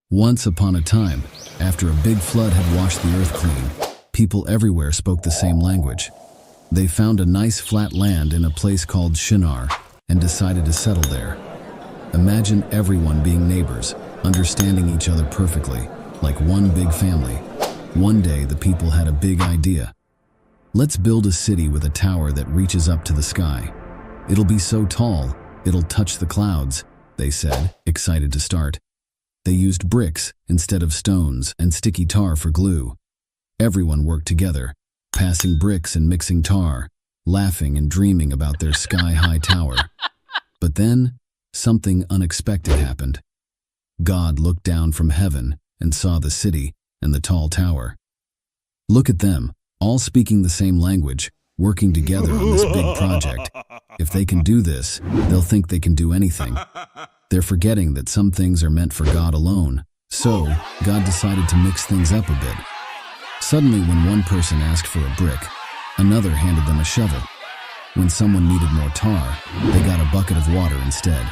Once upon a time, after a big flood had washed the earth clean, people everywhere spoke the same language. They found a nice flat land in a place called Shinar and decided to settle there. Imagine everyone being neighbors, understanding each other perfectly, like one big family. One day, the people had a big idea. Let's build a city with a tower that reaches up to the sky. It'll be so tall, it'll touch the clouds, they said, excited to start. They used bricks instead of stones and sticky tar for glue. Everyone worked together, passing bricks and mixing tar, laughing and dreaming about their sky-high tower. But then, something unexpected happened. God looked down from heaven and saw the city and the tall tower. Look at them, all speaking the same language, working together on this big project. If they can do this, they'll think they can do anything. They're forgetting that some things are meant for God alone. So, God decided to mix things up a bit. Suddenly, when one person asked for a brick, another handed them a shovel. When someone needed more tar, they got a bucket of water instead.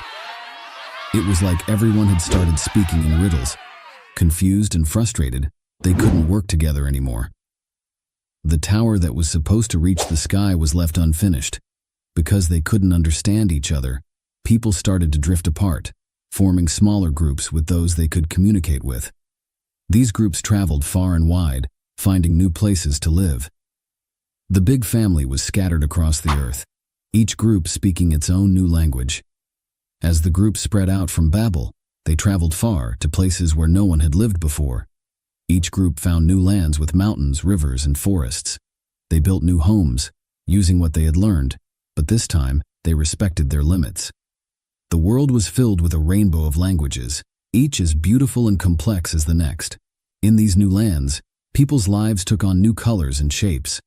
It was like everyone had started speaking in riddles. Confused and frustrated, they couldn't work together anymore. The tower that was supposed to reach the sky was left unfinished. Because they couldn't understand each other, people started to drift apart, forming smaller groups with those they could communicate with. These groups traveled far and wide, finding new places to live. The big family was scattered across the earth, each group speaking its own new language. As the groups spread out from Babel, they traveled far to places where no one had lived before. Each group found new lands with mountains, rivers, and forests. They built new homes, using what they had learned, but this time they respected their limits. The world was filled with a rainbow of languages, each as beautiful and complex as the next. In these new lands, people's lives took on new colors and shapes.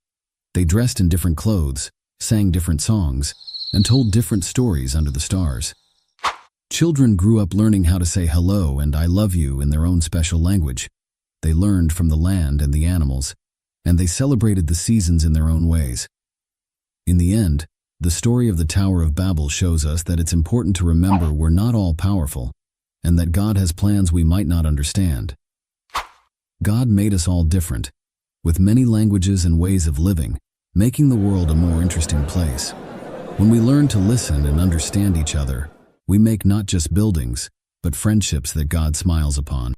They dressed in different clothes, sang different songs, and told different stories under the stars. Children grew up learning how to say hello and I love you in their own special language. They learned from the land and the animals, and they celebrated the seasons in their own ways. In the end, the story of the Tower of Babel shows us that it's important to remember we're not all powerful, and that God has plans we might not understand. God made us all different, with many languages and ways of living, making the world a more interesting place. When we learn to listen and understand each other, we make not just buildings, but friendships that God smiles upon.